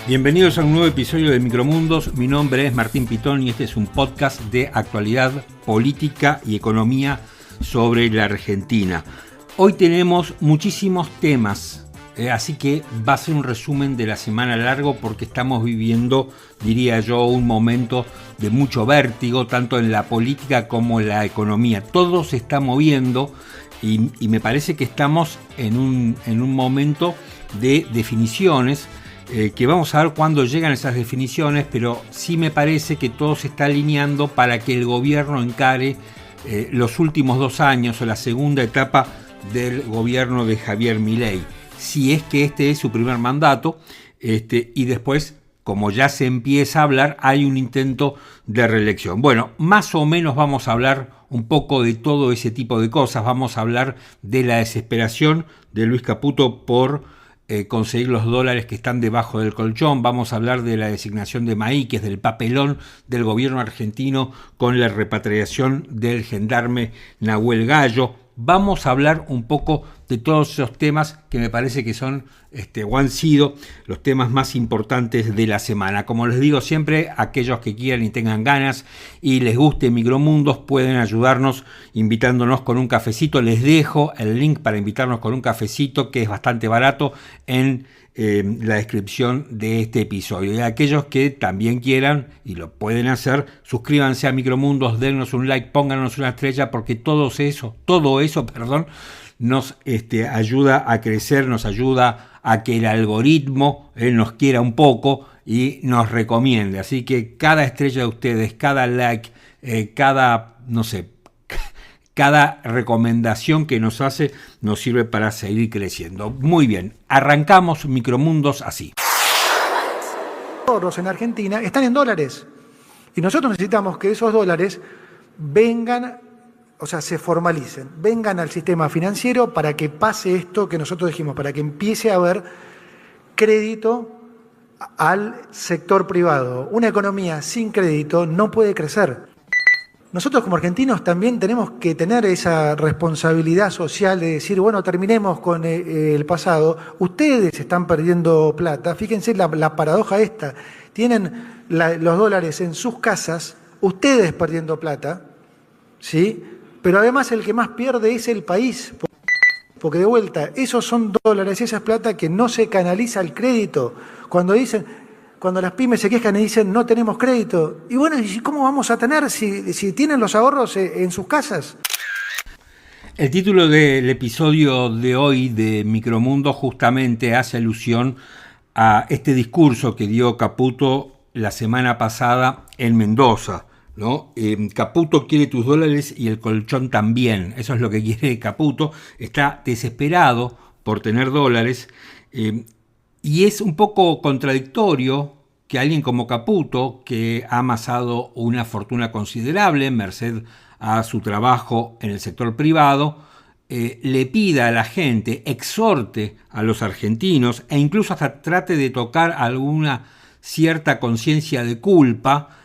Bienvenidos a un nuevo episodio de Micromundos. Mi nombre es Martín Pitón y este es un podcast de actualidad, política y economía sobre la Argentina. Hoy tenemos muchísimos temas, así que va a ser un resumen de la semana largo porque estamos viviendo, diría yo, un momento de mucho vértigo, tanto en la política como en la economía. Todo se está moviendo y me parece que estamos en un momento de definiciones. Que vamos a ver cuándo llegan esas definiciones, pero sí me parece que todo se está alineando para que el gobierno encare los últimos 2 años o la segunda etapa del gobierno de Javier Milei, si es que este es su primer mandato, y después, como ya se empieza a hablar, hay un intento de reelección. Bueno, más o menos vamos a hablar un poco de todo ese tipo de cosas. Vamos a hablar de la desesperación de Luis Caputo por conseguir los dólares que están debajo del colchón. Vamos a hablar de la designación de Maíquez, del papelón del gobierno argentino con la repatriación del gendarme Nahuel Gallo. Vamos a hablar un poco de todos esos temas que me parece que son o han sido los temas más importantes de la semana. Como les digo siempre, aquellos que quieran y tengan ganas y les guste Micromundos pueden ayudarnos invitándonos con un cafecito. Les dejo el link para invitarnos con un cafecito, que es bastante barato, en la descripción de este episodio. Y aquellos que también quieran y lo pueden hacer, suscríbanse a Micromundos, dennos un like, pónganos una estrella, porque todo eso, nos ayuda a crecer, nos ayuda a que el algoritmo nos quiera un poco y nos recomiende. Así que cada estrella de ustedes, cada like, cada recomendación que nos hace nos sirve para seguir creciendo. Muy bien, arrancamos Micromundos así. Ahorros en Argentina están en dólares y nosotros necesitamos que esos dólares vengan, se formalicen, vengan al sistema financiero para que pase esto que nosotros dijimos, para que empiece a haber crédito al sector privado. Una economía sin crédito no puede crecer. Nosotros como argentinos también tenemos que tener esa responsabilidad social de decir, bueno, terminemos con el pasado. Ustedes están perdiendo plata. Fíjense la paradoja esta. Tienen los dólares en sus casas, ustedes perdiendo plata, ¿sí? Pero además el que más pierde es el país. Porque de vuelta, esos son dólares, esa es plata que no se canaliza al crédito. Cuando las pymes se quejan y dicen no tenemos crédito, y bueno, ¿y cómo vamos a tener si tienen los ahorros en sus casas? El título del episodio de hoy de Micromundo justamente hace alusión a este discurso que dio Caputo la semana pasada en Mendoza, ¿no? Caputo quiere tus dólares y el colchón también. Eso es lo que quiere Caputo. Está desesperado por tener dólares. Y es un poco contradictorio que alguien como Caputo, que ha amasado una fortuna considerable merced a su trabajo en el sector privado, le pida a la gente, exhorte a los argentinos e incluso hasta trate de tocar alguna cierta conciencia de culpa,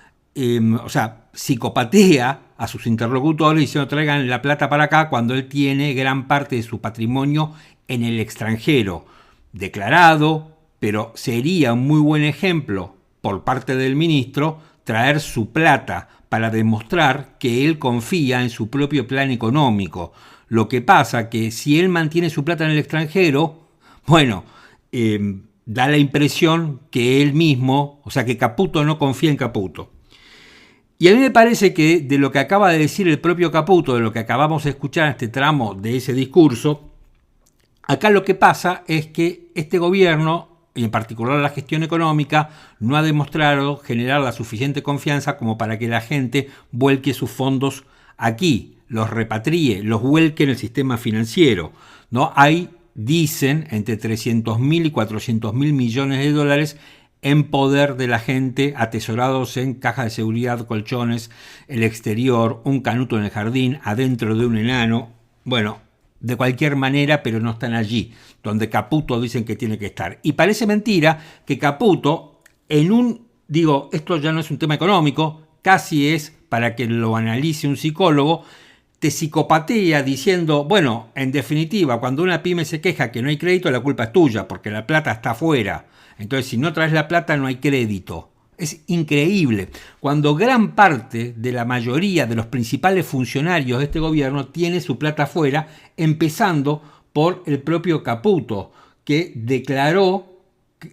psicopatea a sus interlocutores diciendo traigan la plata para acá cuando él tiene gran parte de su patrimonio en el extranjero. Declarado, pero sería un muy buen ejemplo por parte del ministro traer su plata para demostrar que él confía en su propio plan económico. Lo que pasa que si él mantiene su plata en el extranjero, da la impresión que él mismo, que Caputo no confía en Caputo. Y a mí me parece que de lo que acaba de decir el propio Caputo, de lo que acabamos de escuchar en este tramo de ese discurso, acá lo que pasa es que este gobierno, y en particular la gestión económica, no ha demostrado generar la suficiente confianza como para que la gente vuelque sus fondos aquí, los repatrie, los vuelque en el sistema financiero, ¿no? Hay, dicen, entre 300.000 y 400.000 millones de dólares en poder de la gente, atesorados en cajas de seguridad, colchones, el exterior, un canuto en el jardín, adentro de un enano. Bueno, de cualquier manera, pero no están allí, donde Caputo dicen que tiene que estar. Y parece mentira que Caputo, esto ya no es un tema económico, casi es para que lo analice un psicólogo, te psicopatea diciendo, bueno, en definitiva, cuando una pyme se queja que no hay crédito, la culpa es tuya, porque la plata está afuera. Entonces, si no traes la plata, no hay crédito. Es increíble. Cuando gran parte de la mayoría de los principales funcionarios de este gobierno tiene su plata afuera, empezando por el propio Caputo, que declaró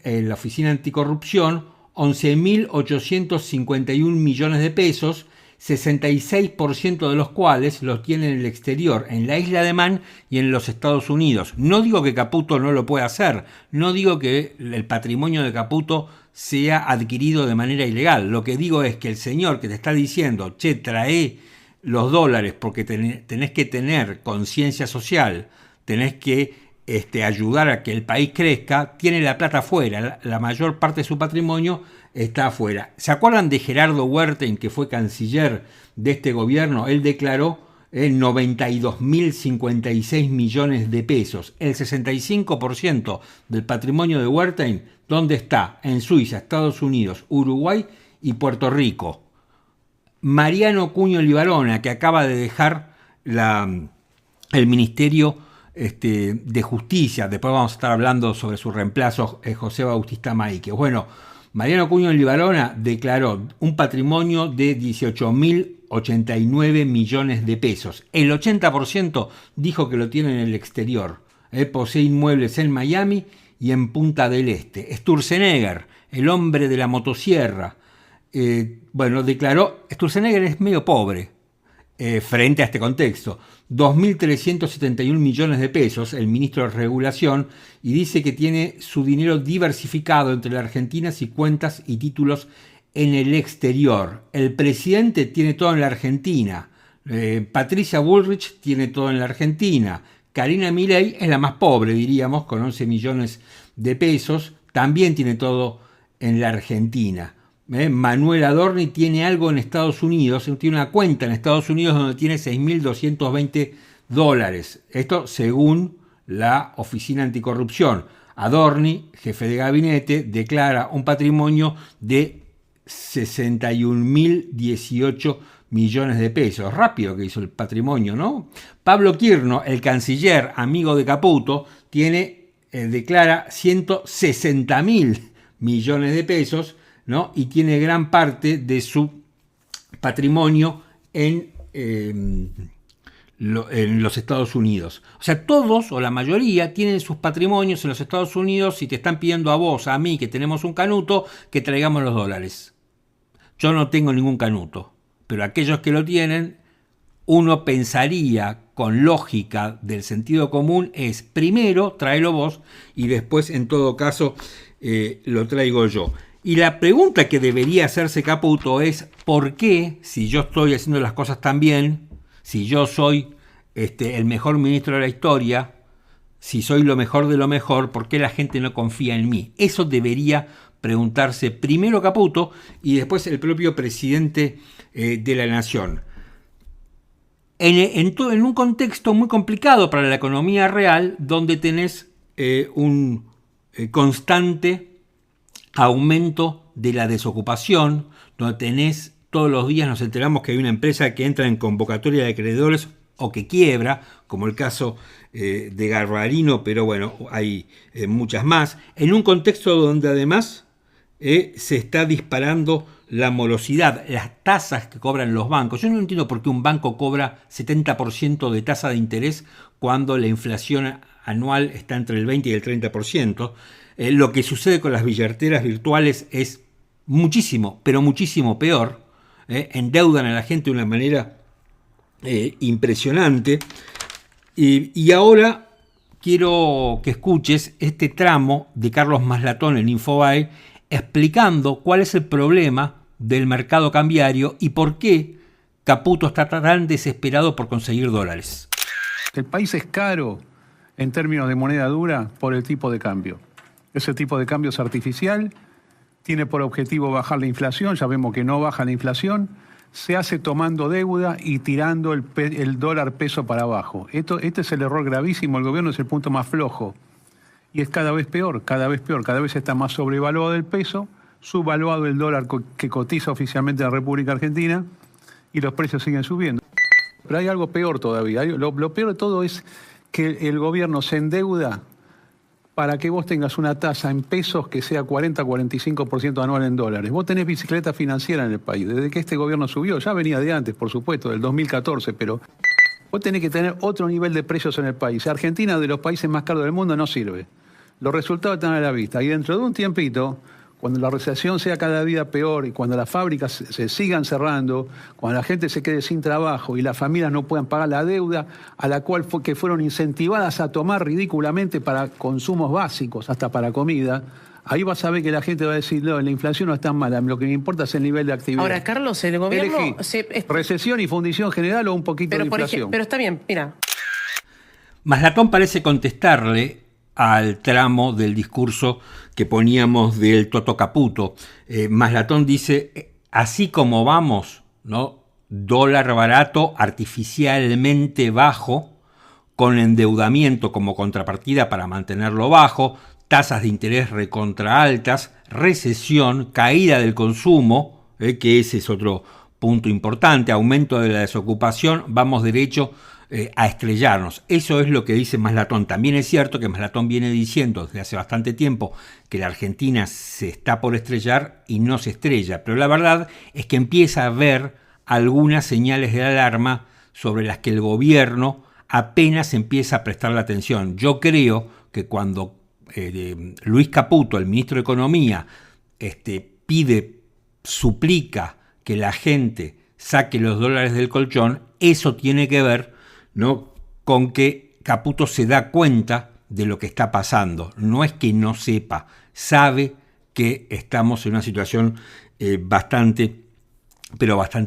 en la Oficina Anticorrupción 11.851 millones de pesos, 66% de los cuales los tiene en el exterior, en la isla de Man y en los Estados Unidos. No digo que Caputo no lo pueda hacer, no digo que el patrimonio de Caputo sea adquirido de manera ilegal. Lo que digo es que el señor que te está diciendo, che, trae los dólares porque tenés que tener conciencia social, tenés que ayudar a que el país crezca, tiene la plata afuera, la mayor parte de su patrimonio está afuera. ¿Se acuerdan de Gerardo Huerten, que fue canciller de este gobierno? Él declaró 92.056 millones de pesos. El 65% del patrimonio de Huerten, ¿dónde está? En Suiza, Estados Unidos, Uruguay y Puerto Rico. Mariano Cuño Libarona, que acaba de dejar el Ministerio de Justicia, después vamos a estar hablando sobre su reemplazo, José Bautista Maíquez. Bueno, Mariano Cuño Libarona declaró un patrimonio de 18.089 millones de pesos. El 80% dijo que lo tiene en el exterior. Posee inmuebles en Miami y en Punta del Este. Sturzenegger, el hombre de la motosierra, declaró, Sturzenegger es medio pobre frente a este contexto, 2.371 millones de pesos, el ministro de Regulación, y dice que tiene su dinero diversificado entre la Argentina y cuentas y títulos en el exterior. El presidente tiene todo en la Argentina, Patricia Bullrich tiene todo en la Argentina, Karina Milei es la más pobre, diríamos, con 11 millones de pesos, también tiene todo en la Argentina. Manuel Adorni tiene algo en Estados Unidos, tiene una cuenta en Estados Unidos donde tiene $6.220. Esto según la Oficina Anticorrupción. Adorni, jefe de gabinete, declara un patrimonio de 61.018 millones de pesos. Rápido que hizo el patrimonio, ¿no? Pablo Quirno, el canciller, amigo de Caputo, declara 160.000 millones de pesos, ¿no? Y tiene gran parte de su patrimonio en los Estados Unidos. O sea, todos o la mayoría tienen sus patrimonios en los Estados Unidos y te están pidiendo a vos, a mí, que tenemos un canuto, que traigamos los dólares. Yo no tengo ningún canuto, pero aquellos que lo tienen, uno pensaría con lógica del sentido común es primero tráelo vos y después en todo caso lo traigo yo. Y la pregunta que debería hacerse Caputo es ¿por qué, si yo estoy haciendo las cosas tan bien, si yo soy el mejor ministro de la historia, si soy lo mejor de lo mejor, por qué la gente no confía en mí? Eso debería preguntarse primero Caputo y después el propio presidente de la Nación. En un contexto muy complicado para la economía real, donde tenés un constante aumento de la desocupación, donde tenés todos los días, nos enteramos que hay una empresa que entra en convocatoria de acreedores o que quiebra, como el caso de Garbarino, pero bueno, hay muchas más, en un contexto donde además se está disparando la morosidad, las tasas que cobran los bancos. Yo no entiendo por qué un banco cobra 70% de tasa de interés cuando la inflación anual está entre el 20 y el 30%. Lo que sucede con las billeteras virtuales es muchísimo, pero muchísimo peor. Endeudan a la gente de una manera impresionante. Y ahora quiero que escuches este tramo de Carlos Maslatón en Infobae explicando cuál es el problema del mercado cambiario y por qué Caputo está tan desesperado por conseguir dólares. El país es caro en términos de moneda dura por el tipo de cambio. Ese tipo de cambio es artificial, tiene por objetivo bajar la inflación, ya vemos que no baja la inflación, se hace tomando deuda y tirando el dólar peso para abajo. Este es el error gravísimo. El gobierno es el punto más flojo. Y es cada vez peor, cada vez peor. Cada vez está más sobrevaluado el peso, subvaluado el dólar que cotiza oficialmente en la República Argentina, y los precios siguen subiendo. Pero hay algo peor todavía. Lo peor de todo es que el gobierno se endeuda para que vos tengas una tasa en pesos que sea 40-45% anual en dólares. Vos tenés bicicleta financiera en el país, desde que este gobierno subió. Ya venía de antes, por supuesto, del 2014, pero vos tenés que tener otro nivel de precios en el país. Argentina, de los países más caros del mundo, no sirve. Los resultados están a la vista. Y dentro de un tiempito, cuando la recesión sea cada día peor y cuando las fábricas se sigan cerrando, cuando la gente se quede sin trabajo y las familias no puedan pagar la deuda a la cual fueron incentivadas a tomar ridículamente para consumos básicos, hasta para comida, ahí vas a ver que la gente va a decir, no, la inflación no es tan mala, lo que me importa es el nivel de actividad. Ahora, Carlos, el gobierno... recesión y fundición general o un poquito de inflación. Pero está bien, mira. Maslatón parece contestarle al tramo del discurso que poníamos del Toto Caputo. Maslatón dice, así como vamos, ¿no? Dólar barato, artificialmente bajo, con endeudamiento como contrapartida para mantenerlo bajo, tasas de interés recontra altas, recesión, caída del consumo, que ese es otro punto importante, aumento de la desocupación, vamos derecho a estrellarnos. Eso es lo que dice Maslatón. También es cierto que Maslatón viene diciendo desde hace bastante tiempo que la Argentina se está por estrellar y no se estrella, pero la verdad es que empieza a haber algunas señales de alarma sobre las que el gobierno apenas empieza a prestarle atención. Yo creo que cuando Luis Caputo, el ministro de Economía, suplica que la gente saque los dólares del colchón, eso tiene que ver, ¿no?, con que Caputo se da cuenta de lo que está pasando. No es que no sepa, sabe que estamos en una situación bastante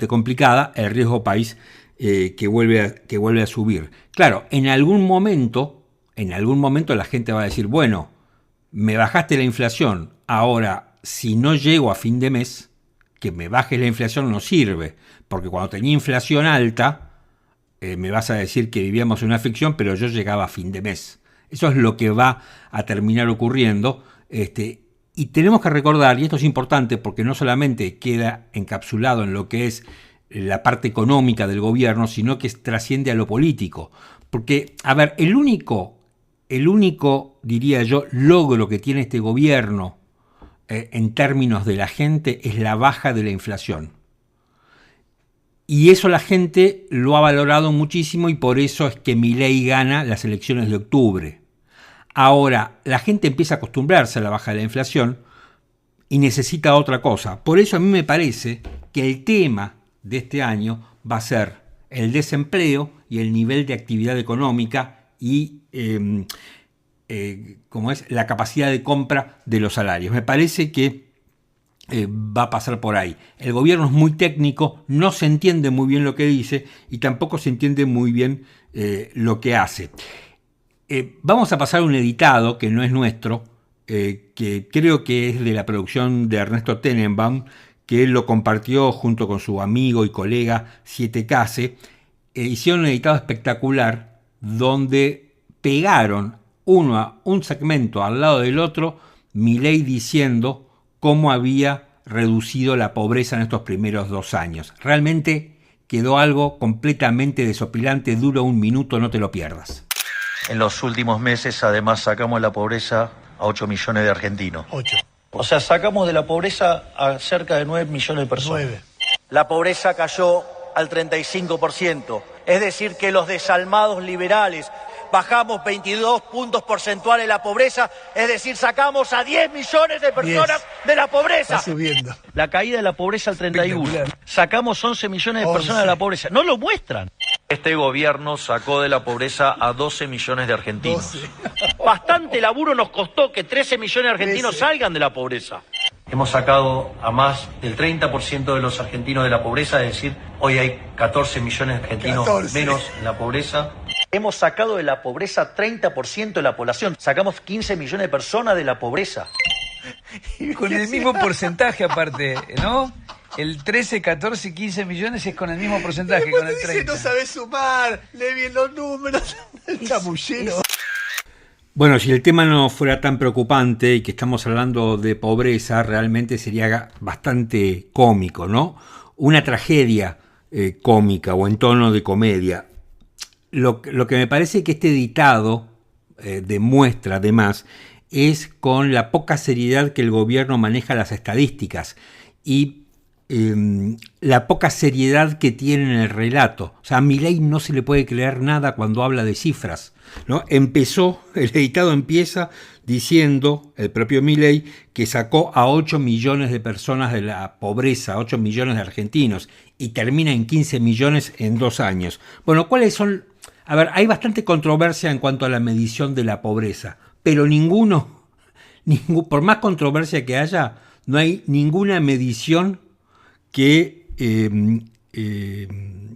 complicada, el riesgo país que vuelve a subir. Claro, en algún momento la gente va a decir, bueno, me bajaste la inflación, ahora si no llego a fin de mes, que me bajes la inflación no sirve, porque cuando tenía inflación alta, me vas a decir que vivíamos en una ficción, pero yo llegaba a fin de mes. Eso es lo que va a terminar ocurriendo. Y tenemos que recordar, y esto es importante porque no solamente queda encapsulado en lo que es la parte económica del gobierno, sino que trasciende a lo político. Porque, a ver, el único, diría yo, logro que tiene este gobierno en términos de la gente es la baja de la inflación. Y eso la gente lo ha valorado muchísimo y por eso es que Milei gana las elecciones de octubre. Ahora, la gente empieza a acostumbrarse a la baja de la inflación y necesita otra cosa. Por eso a mí me parece que el tema de este año va a ser el desempleo y el nivel de actividad económica y la capacidad de compra de los salarios. Me parece que va a pasar por ahí. El gobierno es muy técnico, no se entiende muy bien lo que dice y tampoco se entiende muy bien lo que hace. Vamos a pasar un editado que no es nuestro, que creo que es de la producción de Ernesto Tenenbaum, que él lo compartió junto con su amigo y colega Siete Case. Hicieron un editado espectacular donde pegaron un segmento al lado del otro, Milei diciendo cómo había reducido la pobreza en estos primeros 2 años. Realmente quedó algo completamente desopilante, dura 1 minuto, no te lo pierdas. En los últimos meses, además, sacamos la pobreza a 8 millones de argentinos. 8. O sea, sacamos de la pobreza a cerca de 9 millones de personas. 9. La pobreza cayó al 35%. Es decir, que los desalmados liberales bajamos 22 puntos porcentuales la pobreza, es decir, sacamos a 10 millones de personas de la pobreza. Está subiendo. La caída de la pobreza al 31. Sacamos 11 millones de personas de la pobreza. No lo muestran. Este gobierno sacó de la pobreza a 12 millones de argentinos. 12. Bastante laburo nos costó que 13 millones de argentinos salgan de la pobreza. Hemos sacado a más del 30% de los argentinos de la pobreza, es decir, hoy hay 14 millones de argentinos menos en la pobreza. Hemos sacado de la pobreza 30% de la población. Sacamos 15 millones de personas de la pobreza. Con el mismo porcentaje aparte, ¿no? El 13, 14 y 15 millones es con el mismo porcentaje, con el 30. No sabés sumar, lee bien los números, el chamullero. Bueno, si el tema no fuera tan preocupante y que estamos hablando de pobreza, realmente sería bastante cómico, ¿no? Una tragedia cómica o en tono de comedia. Lo que me parece que este editado demuestra, además, es con la poca seriedad que el gobierno maneja las estadísticas y la poca seriedad que tiene en el relato. O sea, a Milei no se le puede creer nada cuando habla de cifras, ¿no? El editado empieza diciendo, el propio Milei, que sacó a 8 millones de personas de la pobreza, 8 millones de argentinos, y termina en 15 millones en 2 años. Bueno, ¿cuáles son? A ver, hay bastante controversia en cuanto a la medición de la pobreza, pero por más controversia que haya, no hay ninguna medición que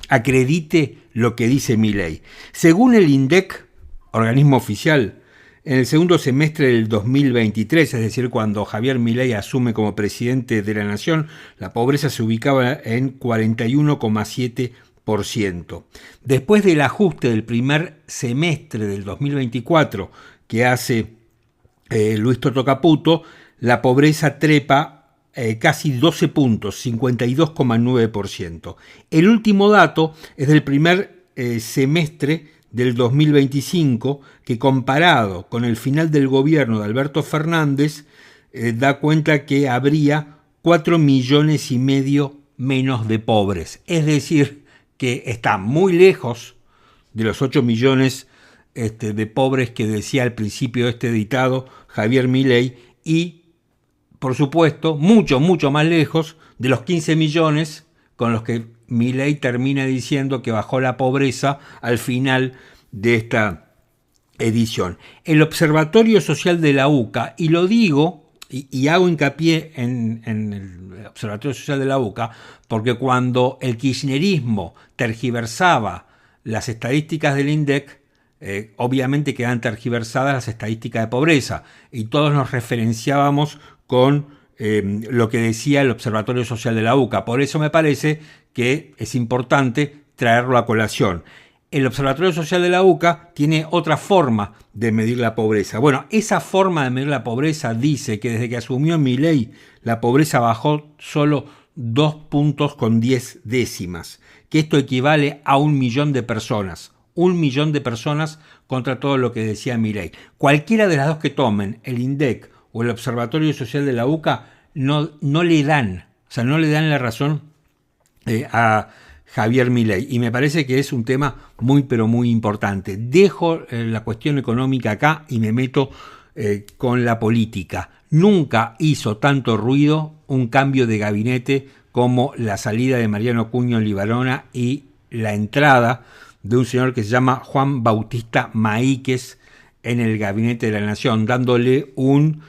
acredite lo que dice Milei. Según el INDEC, organismo oficial, en el segundo semestre del 2023, es decir, cuando Javier Milei asume como presidente de la nación, la pobreza se ubicaba en 41,7%. Después del ajuste del primer semestre del 2024 que hace Luis Toto Caputo, la pobreza trepa casi 12 puntos, 52,9%. El último dato es del primer semestre del 2025, que comparado con el final del gobierno de Alberto Fernández, da cuenta que habría 4,5 millones menos de pobres. Es decir, que está muy lejos de los 8 millones de pobres que decía al principio de este editado Javier Milei y, por supuesto, mucho más lejos de los 15 millones con los que Milei termina diciendo que bajó la pobreza al final de esta edición. El Observatorio Social de la UCA, y lo digo y hago hincapié en el Observatorio Social de la UCA, porque cuando el kirchnerismo tergiversaba las estadísticas del INDEC, obviamente quedan tergiversadas las estadísticas de pobreza, y todos nos referenciábamos con lo que decía el Observatorio Social de la UCA. Por eso me parece que es importante traerlo a colación. El Observatorio Social de la UCA tiene otra forma de medir la pobreza. Bueno, esa forma de medir la pobreza dice que desde que asumió Milei, la pobreza bajó solo 2,10 puntos, que esto equivale a 1 millón de personas. 1 millón de personas contra todo lo que decía Milei. Cualquiera de las dos que tomen, el INDEC o el Observatorio Social de la UCA, no le dan la razón a Javier Milei. Y me parece que es un tema muy, pero muy importante. Dejo la cuestión económica acá y me meto con la política. Nunca hizo tanto ruido un cambio de gabinete como la salida de Mariano Cuño Libarona y la entrada de un señor que se llama Juan Bautista Maíquez en el gabinete de la Nación, dándole un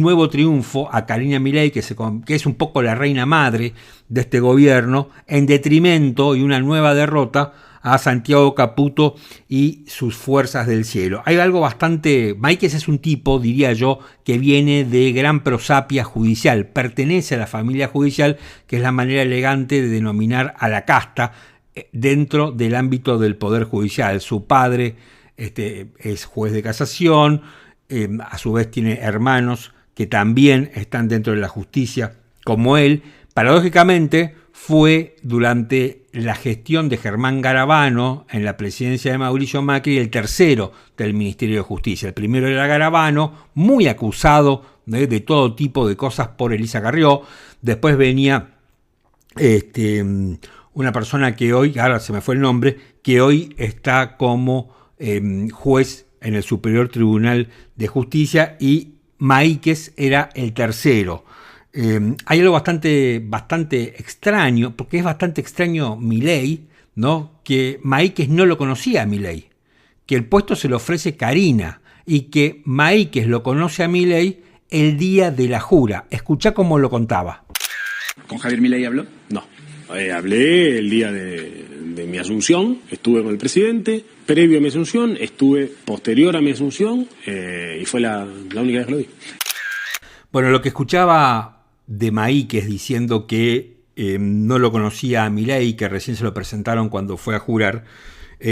nuevo triunfo a Karina Milei, que es un poco la reina madre de este gobierno, en detrimento y una nueva derrota a Santiago Caputo y sus fuerzas del cielo. Hay algo bastante... Maíquez es un tipo, diría yo, que viene de gran prosapia judicial, pertenece a la familia judicial, que es la manera elegante de denominar a la casta dentro del ámbito del Poder Judicial. Su padre es juez de casación, a su vez tiene hermanos que también están dentro de la justicia como él. Paradójicamente fue durante la gestión de Germán Garabano en la presidencia de Mauricio Macri el tercero del Ministerio de Justicia. El primero era Garabano, muy acusado de todo tipo de cosas por Elisa Carrió. Después venía una persona que hoy, ahora se me fue el nombre, que hoy está como juez en el Superior Tribunal de Justicia, y Maíquez era el tercero. Hay algo bastante extraño, porque es bastante extraño Milei, ¿no? Que Maíquez no lo conocía a Milei, que el puesto se lo ofrece Karina, y que Maíquez lo conoce a Milei el día de la jura. Escuchá cómo lo contaba. ¿Con Javier Milei habló? No. Hablé el día de mi asunción, estuve con el presidente, previo a mi asunción, estuve posterior a mi asunción, y fue la única vez que lo vi. Bueno, lo que escuchaba de Maíquez diciendo que no lo conocía a Milei, que recién se lo presentaron cuando fue a jurar,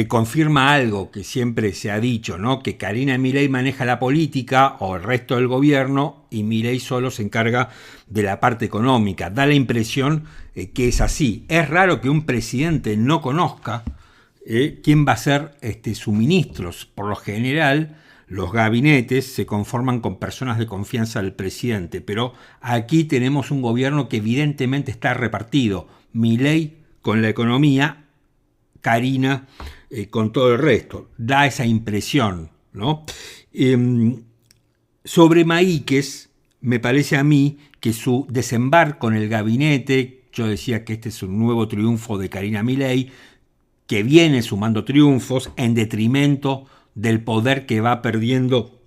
confirma algo que siempre se ha dicho, ¿no? Que Karina Milei maneja la política o el resto del gobierno y Milei solo se encarga de la parte económica. Da la impresión que es así. Es raro que un presidente no conozca quién va a ser sus ministros. Por lo general, los gabinetes se conforman con personas de confianza del presidente, pero aquí tenemos un gobierno que evidentemente está repartido. Milei con la economía, Karina con todo el resto. Da esa impresión, ¿no? Sobre Maíquez, me parece a mí que su desembarco en el gabinete, yo decía que este es un nuevo triunfo de Karina Milei, que viene sumando triunfos en detrimento del poder que va perdiendo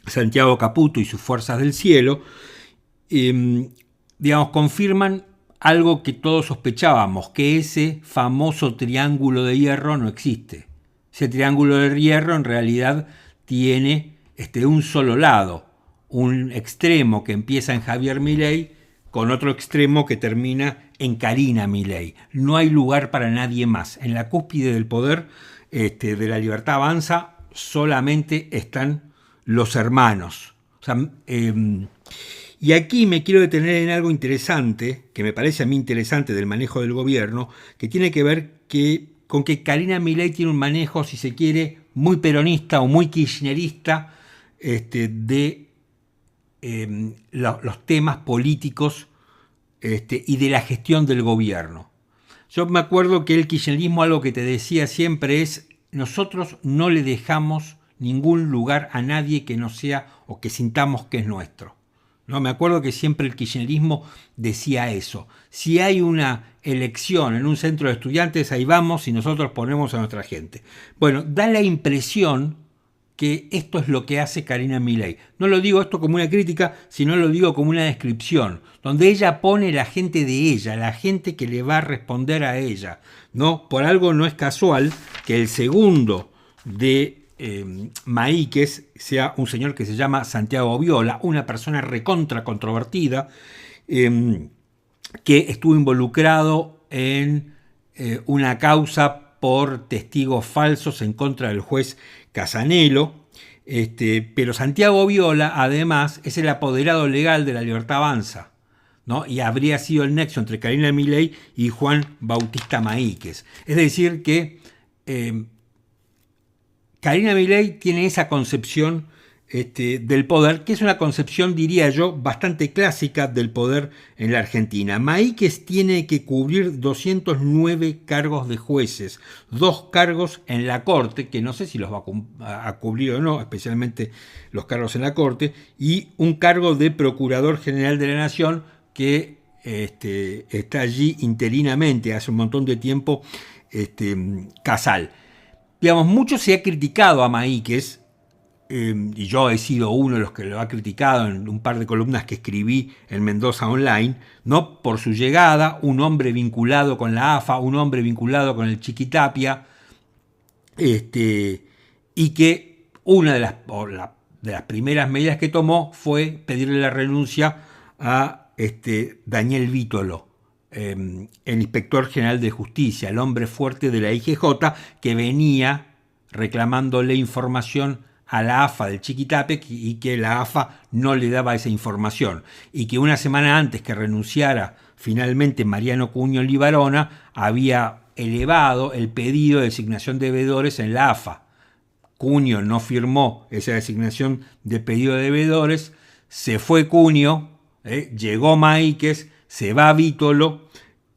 Santiago Caputo y sus fuerzas del cielo, confirman algo que todos sospechábamos, que ese famoso triángulo de hierro no existe. Ese triángulo de hierro en realidad tiene un solo lado, un extremo que empieza en Javier Milei con otro extremo que termina en Karina Milei. No hay lugar para nadie más. En la cúspide del poder de La Libertad Avanza solamente están los hermanos. O sea, y aquí me quiero detener en algo interesante, que me parece a mí interesante del manejo del gobierno, que tiene que ver con que Karina Milei tiene un manejo, si se quiere, muy peronista o muy kirchnerista de los temas políticos y de la gestión del gobierno. Yo me acuerdo que el kirchnerismo, algo que te decía siempre es: nosotros no le dejamos ningún lugar a nadie que no sea o que sintamos que es nuestro. ¿No? Me acuerdo que siempre el kirchnerismo decía eso. Si hay una elección en un centro de estudiantes, ahí vamos y nosotros ponemos a nuestra gente. Bueno, da la impresión que esto es lo que hace Karina Milei. No lo digo esto como una crítica, sino lo digo como una descripción, donde ella pone la gente de ella, la gente que le va a responder a ella. ¿No? Por algo no es casual que el segundo de Maíquez sea un señor que se llama Santiago Viola, una persona recontra controvertida, que estuvo involucrado en una causa por testigos falsos en contra del juez Casanelo, pero Santiago Viola además es el apoderado legal de La Libertad Avanza, ¿no? Y habría sido el nexo entre Karina Milei y Juan Bautista Maíquez. Es decir que Karina Milei tiene esa concepción del poder, que es una concepción, diría yo, bastante clásica del poder en la Argentina. Maíquez tiene que cubrir 209 cargos de jueces, 2 cargos en la Corte, que no sé si los va a cubrir o no, especialmente los cargos en la Corte, y un cargo de Procurador General de la Nación que está allí interinamente, hace un montón de tiempo, Casal. Digamos, mucho se ha criticado a Maíquez, y yo he sido uno de los que lo ha criticado en un par de columnas que escribí en Mendoza Online, ¿no? Por su llegada, un hombre vinculado con la AFA, un hombre vinculado con el Chiquitapia, y que una de las primeras medidas que tomó fue pedirle la renuncia a Daniel Vítolo, el inspector general de justicia, el hombre fuerte de la IGJ, que venía reclamándole información a la AFA del Chiquitapia y que la AFA no le daba esa información, y que una semana antes que renunciara finalmente Mariano Cuño Libarona había elevado el pedido de designación de veedores en la AFA. Cuño no firmó esa designación de pedido de veedores, se fue Cuño, llegó Maíquez, se va Vítolo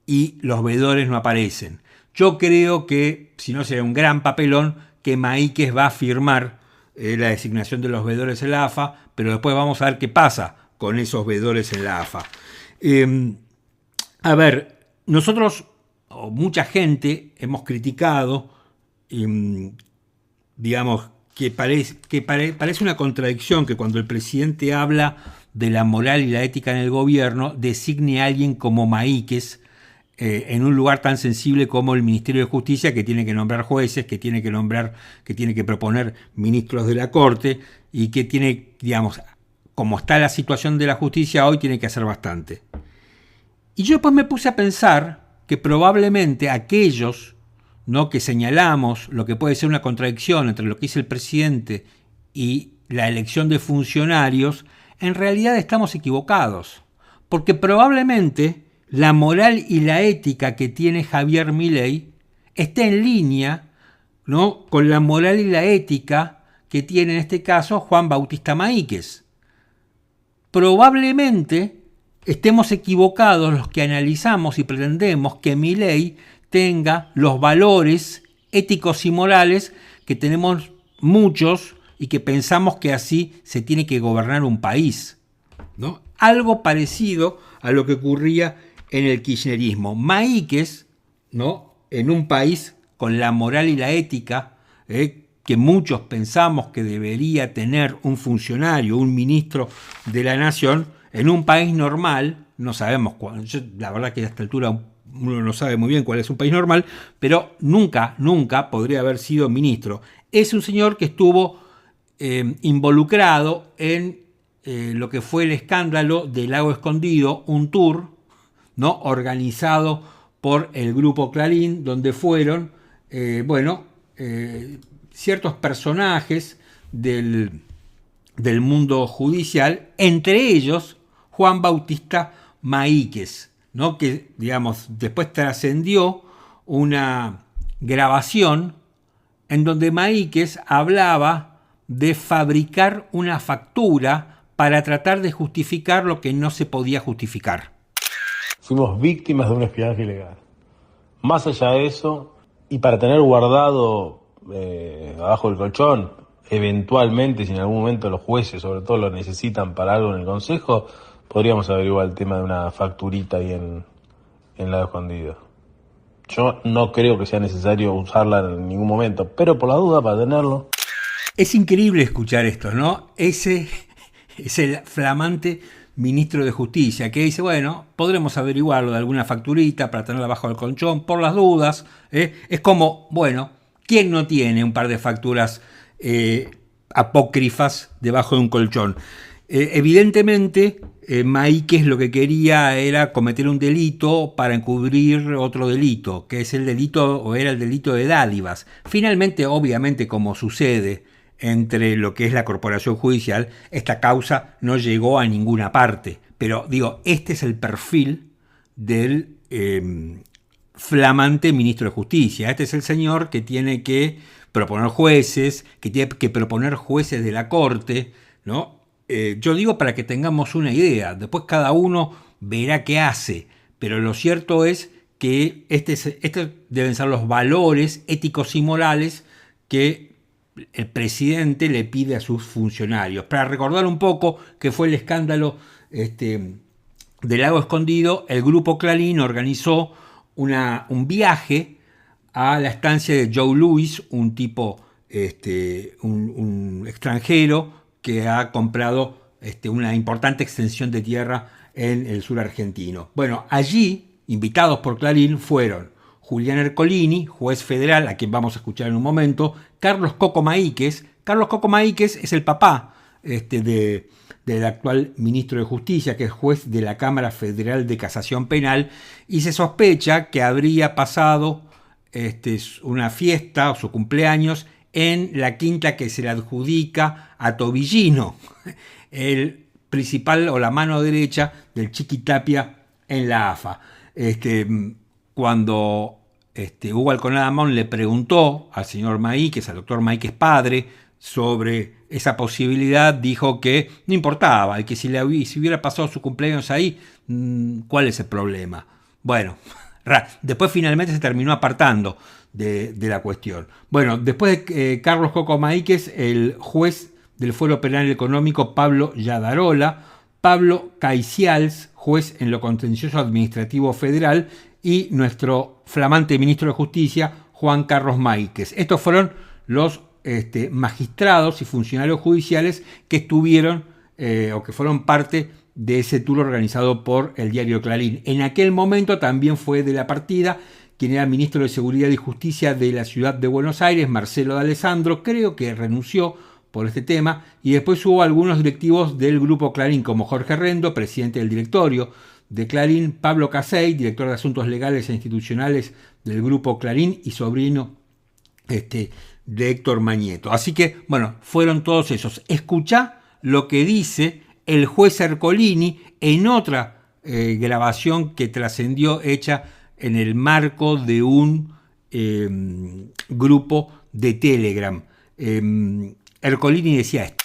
y los veedores no aparecen. Yo creo que, si no será un gran papelón, que Maíquez va a firmar la designación de los veedores en la AFA, pero después vamos a ver qué pasa con esos veedores en la AFA. A ver, nosotros, o mucha gente, hemos criticado, digamos, que parece una contradicción que cuando el presidente habla de la moral y la ética en el gobierno, designe a alguien como Maíquez en un lugar tan sensible como el Ministerio de Justicia, que tiene que nombrar jueces, que tiene que proponer ministros de la Corte y que tiene, digamos, como está la situación de la justicia hoy, tiene que hacer bastante. Y yo después me puse a pensar que probablemente aquellos, ¿no?, que señalamos lo que puede ser una contradicción entre lo que dice el presidente y la elección de funcionarios, en realidad estamos equivocados. Porque probablemente la moral y la ética que tiene Javier Milei está en línea, ¿no?, con la moral y la ética que tiene en este caso Juan Bautista Maíquez. Probablemente estemos equivocados los que analizamos y pretendemos que Milei tenga los valores éticos y morales que tenemos muchos y que pensamos que así se tiene que gobernar un país, ¿no? Algo parecido a lo que ocurría en el kirchnerismo. Maíquez, ¿no?, en un país con la moral y la ética que muchos pensamos que debería tener un funcionario, un ministro de la nación, en un país normal, no sabemos cuál, la verdad que a esta altura uno no sabe muy bien cuál es un país normal, pero nunca podría haber sido ministro. Es un señor que estuvo involucrado en lo que fue el escándalo del Lago Escondido, un tour, ¿no?, organizado por el grupo Clarín, donde fueron, ciertos personajes del mundo judicial, entre ellos Juan Bautista Maíquez, ¿no?, que, digamos, después trascendió una grabación en donde Maíquez hablaba de fabricar una factura para tratar de justificar lo que no se podía justificar. Fuimos víctimas de un espionaje ilegal. Más allá de eso, y para tener guardado abajo del colchón, eventualmente, si en algún momento los jueces, sobre todo, lo necesitan para algo en el Consejo, podríamos averiguar el tema de una facturita ahí en Lago Escondido. Yo no creo que sea necesario usarla en ningún momento, pero por la duda, para tenerlo. Es increíble escuchar esto, ¿no? Ese es el flamante ministro de Justicia que dice, bueno, podremos averiguarlo de alguna facturita para tenerla bajo el colchón por las dudas. Es como, bueno, ¿quién no tiene un par de facturas apócrifas debajo de un colchón? Evidentemente, Maíquez lo que quería era cometer un delito para encubrir otro delito, que es el delito, o era el delito de dádivas. Finalmente, obviamente, como sucede entre lo que es la corporación judicial, esta causa no llegó a ninguna parte. Pero digo, este es el perfil del flamante ministro de Justicia. Este es el señor que tiene que proponer jueces, que tiene que proponer jueces de la Corte, ¿no? Yo digo para que tengamos una idea, después cada uno verá qué hace, pero lo cierto es que estos deben ser los valores éticos y morales que el presidente le pide a sus funcionarios. Para recordar un poco que fue el escándalo del Lago Escondido, el grupo Clarín organizó un viaje a la estancia de Joe Louis, un tipo, un extranjero que ha comprado una importante extensión de tierra en el sur argentino. Bueno, allí, invitados por Clarín, fueron Julián Ercolini, juez federal, a quien vamos a escuchar en un momento, Carlos Coco Maíquez. Carlos Coco Maíquez es el papá del actual ministro de Justicia, que es juez de la Cámara Federal de Casación Penal, y se sospecha que habría pasado una fiesta o su cumpleaños en la quinta que se le adjudica a Tobillino, el principal o la mano derecha del Chiqui Tapia en la AFA. Cuando Hugo Alconada Amón le preguntó al señor Maíquez, al doctor Maíquez padre, sobre esa posibilidad, dijo que no importaba, y que si hubiera pasado su cumpleaños ahí, ¿cuál es el problema? Bueno, después finalmente se terminó apartando de la cuestión. Bueno, después de Carlos Coco Maíquez, el juez del Fuero Penal Económico Pablo Yadarola, Pablo Caicials, juez en lo contencioso administrativo federal, y nuestro flamante ministro de Justicia, Juan Carlos Maíquez. Estos fueron los magistrados y funcionarios judiciales que estuvieron o que fueron parte de ese tour organizado por el diario Clarín. En aquel momento también fue de la partida quien era ministro de Seguridad y Justicia de la ciudad de Buenos Aires, Marcelo D'Alessandro. Creo que renunció por este tema, y después hubo algunos directivos del Grupo Clarín, como Jorge Rendo, presidente del directorio de Clarín, Pablo Casey, director de Asuntos Legales e Institucionales del Grupo Clarín y sobrino de Héctor Mañeto. Así que, bueno, fueron todos esos. Escuchá lo que dice el juez Ercolini en otra grabación que trascendió, hecha en el marco de un grupo de Telegram. Ercolini decía esto.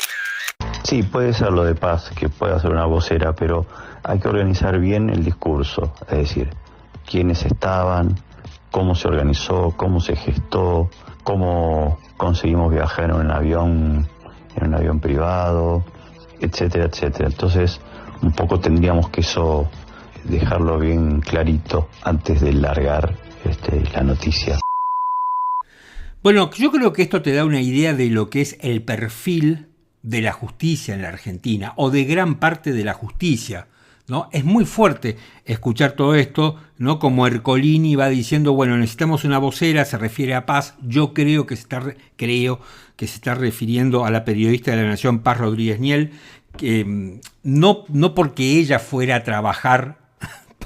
Sí, puede ser lo de Paz, que pueda ser una vocera, pero hay que organizar bien el discurso, es decir, quiénes estaban, cómo se organizó, cómo se gestó, cómo conseguimos viajar en un avión privado, etcétera, etcétera. Entonces, un poco tendríamos que eso dejarlo bien clarito antes de largar la noticia. Bueno, yo creo que esto te da una idea de lo que es el perfil de la justicia en la Argentina, o de gran parte de la justicia, ¿no? Es muy fuerte escuchar todo esto, ¿no? Como Ercolini va diciendo, bueno, necesitamos una vocera, se refiere a Paz. Yo creo que se está refiriendo a la periodista de La Nación, Paz Rodríguez Niel, que no porque ella fuera a trabajar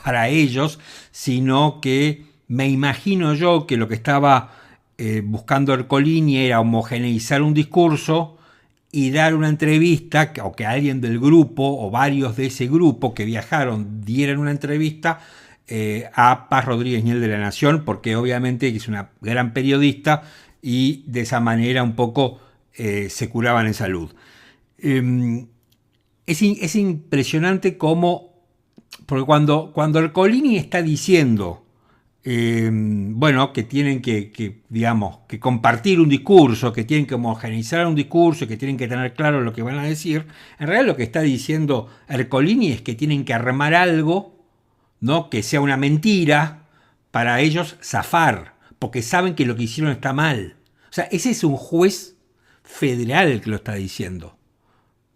para ellos, sino que me imagino yo que lo que estaba buscando Ercolini era homogeneizar un discurso y dar una entrevista, o que alguien del grupo o varios de ese grupo que viajaron dieran una entrevista a Paz Rodríguez Niel de La Nación, porque obviamente es una gran periodista y de esa manera un poco se curaban en salud. Es impresionante cómo, porque cuando Ercolini está diciendo que tienen que compartir un discurso, que tienen que homogeneizar un discurso, que tienen que tener claro lo que van a decir, en realidad lo que está diciendo Ercolini es que tienen que armar algo, ¿no?, que sea una mentira para ellos zafar, porque saben que lo que hicieron está mal. O sea, ese es un juez federal el que lo está diciendo.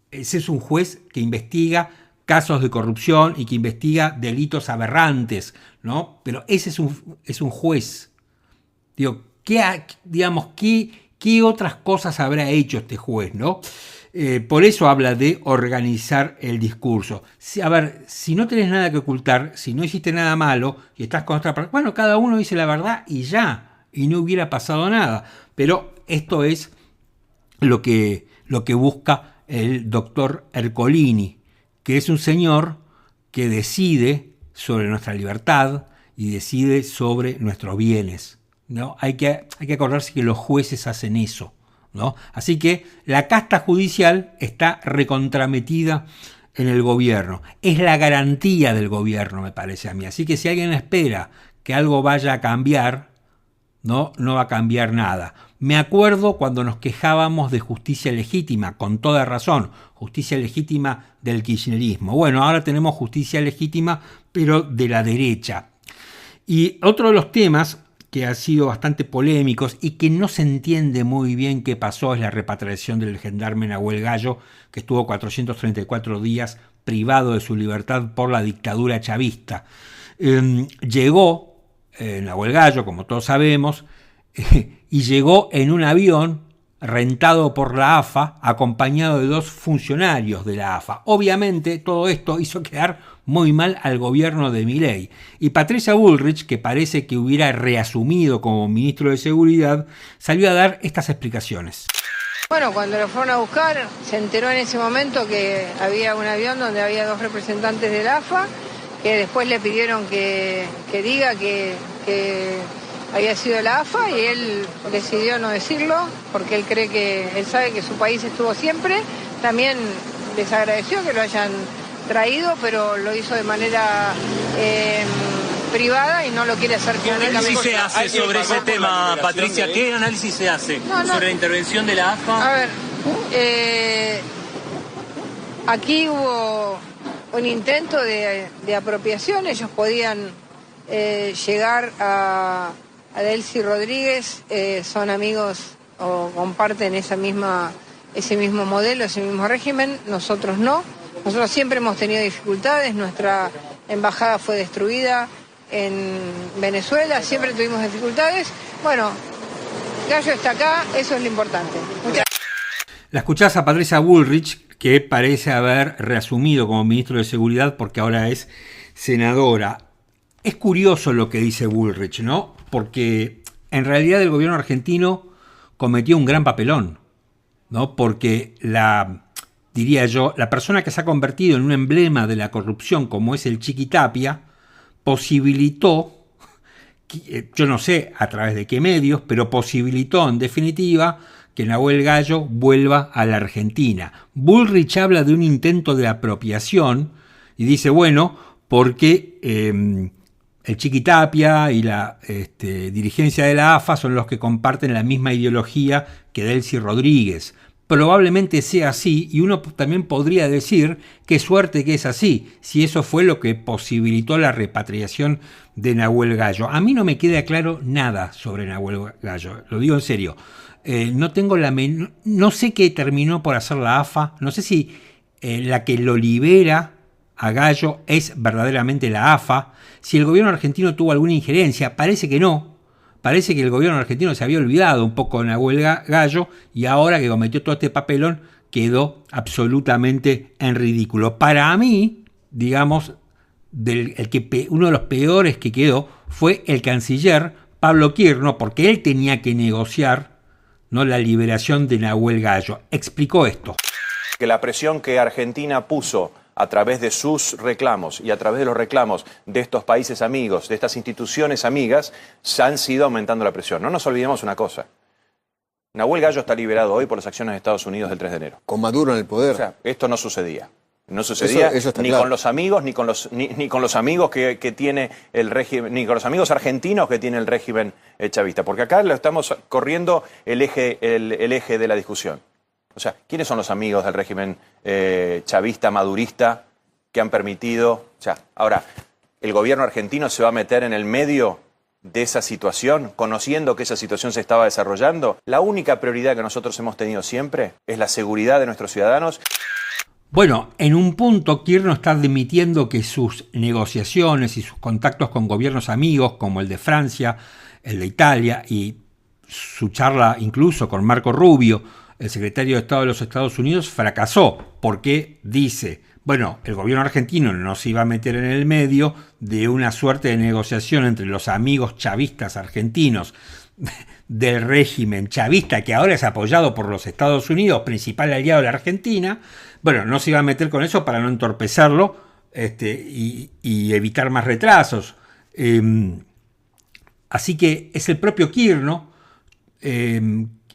Ese es un juez que investiga casos de corrupción y que investiga delitos aberrantes, ¿no? Pero ese es un juez. Digo, ¿qué otras cosas habrá hecho este juez, no? Por eso habla de organizar el discurso. Si no tenés nada que ocultar, si no hiciste nada malo y estás con otra persona, bueno, cada uno dice la verdad y ya, y no hubiera pasado nada. Pero esto es lo que busca el doctor Ercolini, que es un señor que decide sobre nuestra libertad y decide sobre nuestros bienes, ¿no? Hay que acordarse que los jueces hacen eso, ¿no? Así que la casta judicial está recontrametida en el gobierno. Es la garantía del gobierno, me parece a mí. Así que si alguien espera que algo vaya a cambiar, no va a cambiar nada. Me acuerdo cuando nos quejábamos de justicia legítima, con toda razón, justicia legítima del kirchnerismo. Bueno, ahora tenemos justicia legítima, pero de la derecha. Y otro de los temas que ha sido bastante polémicos y que no se entiende muy bien qué pasó es la repatriación del gendarme Nahuel Gallo, que estuvo 434 días privado de su libertad por la dictadura chavista. Llegó Nahuel Gallo, como todos sabemos, y llegó en un avión rentado por la AFA, acompañado de 2 funcionarios de la AFA. Obviamente todo esto hizo quedar muy mal al gobierno de Milei. Y Patricia Bullrich, que parece que hubiera reasumido como ministro de Seguridad, salió a dar estas explicaciones. Bueno, cuando lo fueron a buscar, se enteró en ese momento que había un avión donde había 2 representantes de la AFA, que después le pidieron que diga que había sido la AFA, y él decidió no decirlo porque él sabe que su país estuvo siempre. También les agradeció que lo hayan traído, pero lo hizo de manera privada y no lo quiere hacer públicamente. ¿Qué análisis se hace sobre ese tema, Patricia? ¿Qué análisis se hace sobre la intervención de la AFA? A ver, aquí hubo un intento de apropiación. Ellos podían llegar a Delcy Rodríguez, son amigos o comparten ese mismo modelo, ese mismo régimen. Nosotros no. Nosotros siempre hemos tenido dificultades. Nuestra embajada fue destruida en Venezuela, siempre tuvimos dificultades. Bueno, Gallo está acá, eso es lo importante. La escuchás a Patricia Bullrich, que parece haber reasumido como ministro de Seguridad porque ahora es senadora. Es curioso lo que dice Bullrich, ¿no? Porque en realidad el gobierno argentino cometió un gran papelón, ¿no? Porque diría yo, la persona que se ha convertido en un emblema de la corrupción como es el Chiqui Tapia, posibilitó, yo no sé a través de qué medios, pero posibilitó en definitiva que Nahuel Gallo vuelva a la Argentina. Bullrich habla de un intento de apropiación y dice, bueno, porque el Chiqui Tapia y la dirigencia de la AFA son los que comparten la misma ideología que Delcy Rodríguez. Probablemente sea así, y uno también podría decir qué suerte que es así, si eso fue lo que posibilitó la repatriación de Nahuel Gallo. A mí no me queda claro nada sobre Nahuel Gallo, lo digo en serio. No tengo no sé qué terminó por hacer la AFA, no sé si la que lo libera a Gallo es verdaderamente la AFA, si el gobierno argentino tuvo alguna injerencia, parece que no. Parece que el gobierno argentino se había olvidado un poco de Nahuel Gallo y ahora que cometió todo este papelón quedó absolutamente en ridículo. Para mí, digamos, uno de los peores que quedó fue el canciller Pablo Kirno, porque él tenía que negociar, ¿no?, la liberación de Nahuel Gallo. Explicó esto. Que la presión que Argentina puso a través de sus reclamos y a través de los reclamos de estos países amigos, de estas instituciones amigas, se han sido aumentando la presión. No nos olvidemos una cosa. Nahuel Gallo está liberado hoy por las acciones de Estados Unidos del 3 de enero. Con Maduro en el poder. O sea, esto no sucedía. No sucedía eso ni claro. Con los amigos, ni con los amigos que tiene el régimen, ni con los amigos argentinos que tiene el régimen chavista. Porque acá lo estamos corriendo el eje de la discusión. O sea, ¿quiénes son los amigos del régimen chavista, madurista, que han permitido? O sea, ahora, ¿el gobierno argentino se va a meter en el medio de esa situación, conociendo que esa situación se estaba desarrollando? La única prioridad que nosotros hemos tenido siempre es la seguridad de nuestros ciudadanos. Bueno, en un punto Kirno está admitiendo que sus negociaciones y sus contactos con gobiernos amigos, como el de Francia, el de Italia, y su charla incluso con Marco Rubio, el secretario de Estado de los Estados Unidos, fracasó porque dice, bueno, el gobierno argentino no se iba a meter en el medio de una suerte de negociación entre los amigos chavistas argentinos del régimen chavista, que ahora es apoyado por los Estados Unidos, principal aliado de la Argentina. Bueno, no se iba a meter con eso para no entorpecerlo y evitar más retrasos. Así que es el propio Kirno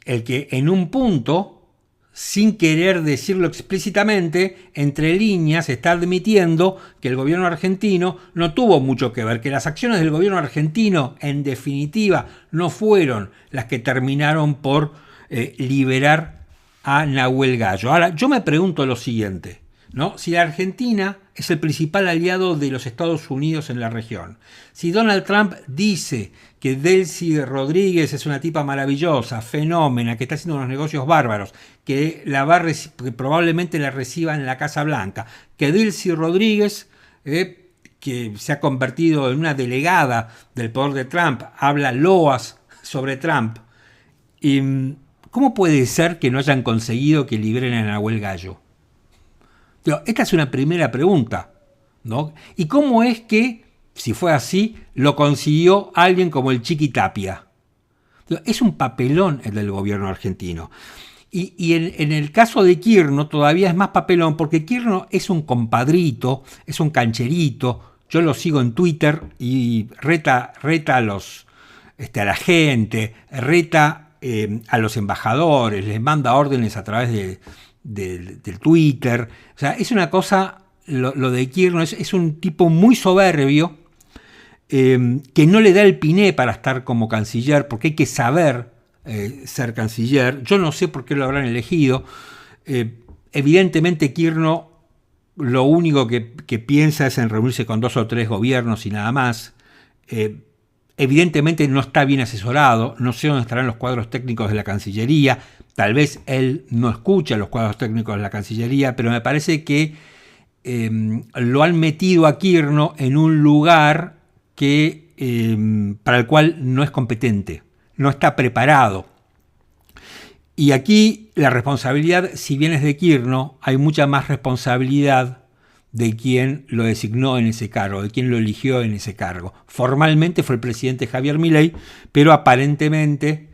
el que en un punto, sin querer decirlo explícitamente, entre líneas está admitiendo que el gobierno argentino no tuvo mucho que ver, que las acciones del gobierno argentino en definitiva no fueron las que terminaron por liberar a Nahuel Gallo. Ahora, yo me pregunto lo siguiente, ¿no? Si la Argentina es el principal aliado de los Estados Unidos en la región, si Donald Trump dice que Delcy Rodríguez es una tipa maravillosa, fenómena, que está haciendo unos negocios bárbaros, que probablemente la reciba en la Casa Blanca, que Delcy Rodríguez, que se ha convertido en una delegada del poder de Trump, habla loas sobre Trump, ¿cómo puede ser que no hayan conseguido que liberen a Nahuel Gallo? Esta es una primera pregunta, ¿no? ¿Y cómo es que, si fue así, lo consiguió alguien como el Chiqui Tapia? Es un papelón el del gobierno argentino. Y en el caso de Kirno todavía es más papelón, porque Kirno es un compadrito, es un cancherito. Yo lo sigo en Twitter y reta a la gente, reta a los embajadores, les manda órdenes a través del Twitter. O sea, es una cosa, lo de Kirno es un tipo muy soberbio, que no le da el piné para estar como canciller, porque hay que saber ser canciller. Yo no sé por qué lo habrán elegido. Evidentemente Kirno lo único que piensa es en reunirse con 2 o 3 gobiernos y nada más. Evidentemente no está bien asesorado, no sé dónde estarán los cuadros técnicos de la Cancillería, tal vez él no escucha los cuadros técnicos de la Cancillería, pero me parece que lo han metido a Kirno en un lugar para el cual no es competente, no está preparado. Y aquí la responsabilidad, si bien es de Kirchner, hay mucha más responsabilidad de quien lo designó en ese cargo, de quien lo eligió en ese cargo. Formalmente fue el presidente Javier Milei, pero aparentemente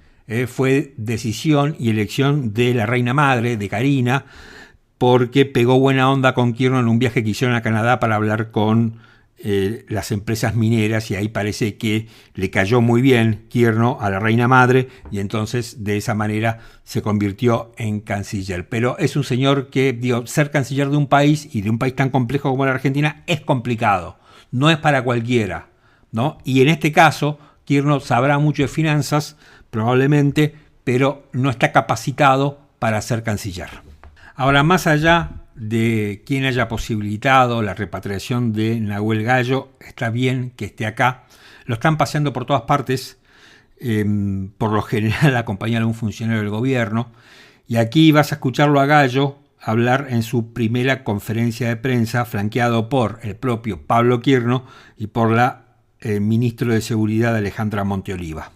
fue decisión y elección de la reina madre, de Karina, porque pegó buena onda con Kirchner en un viaje que hicieron a Canadá para hablar con las empresas mineras, y ahí parece que le cayó muy bien Kirchner a la reina madre, y entonces de esa manera se convirtió en canciller. Pero es un señor que, digo, ser canciller de un país, y de un país tan complejo como la Argentina, es complicado, no es para cualquiera, ¿no? Y en este caso Kirchner sabrá mucho de finanzas probablemente, pero no está capacitado para ser canciller. Ahora, más allá de quien haya posibilitado la repatriación de Nahuel Gallo, está bien que esté acá. Lo están paseando por todas partes, por lo general acompañado de un funcionario del gobierno, y aquí vas a escucharlo a Gallo hablar en su primera conferencia de prensa, flanqueado por el propio Pablo Kirchner y por la ministro de Seguridad Alejandra Monteoliva.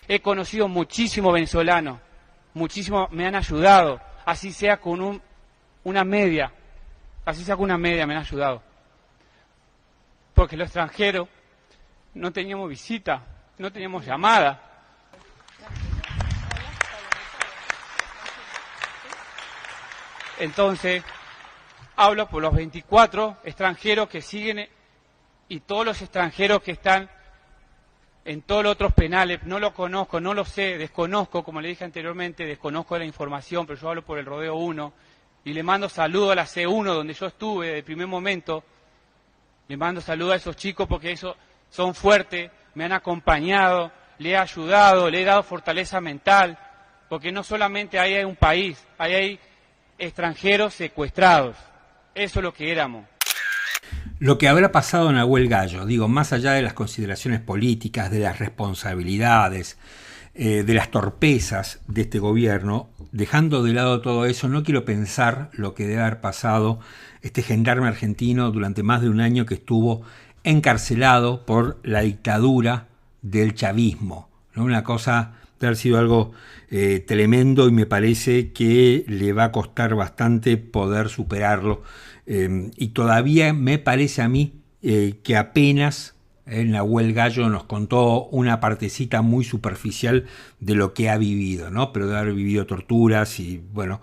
He conocido muchísimos venezolanos, muchísimos me han ayudado, así sea con una media me han ayudado. Porque los extranjeros no teníamos visita, no teníamos llamada. Entonces, hablo por los 24 extranjeros que siguen y todos los extranjeros que están en todos los otros penales. No lo conozco, no lo sé, desconozco, como le dije anteriormente, desconozco la información, pero yo hablo por el Rodeo 1. Y le mando saludos a la C1, donde yo estuve desde el primer momento. Le mando saludos a esos chicos porque esos son fuertes, me han acompañado, le he ayudado, le he dado fortaleza mental. Porque no solamente ahí hay un país, ahí hay extranjeros secuestrados. Eso es lo que éramos. Lo que habrá pasado en Nahuel Gallo, digo, más allá de las consideraciones políticas, de las responsabilidades, de las torpezas de este gobierno, dejando de lado todo eso, no quiero pensar lo que debe haber pasado este gendarme argentino durante más de un año que estuvo encarcelado por la dictadura del chavismo, ¿no? Una cosa de haber sido algo tremendo, y me parece que le va a costar bastante poder superarlo, y todavía me parece a mí que apenas Nahuel Gallo nos contó una partecita muy superficial de lo que ha vivido, ¿no? Pero de haber vivido torturas y, bueno,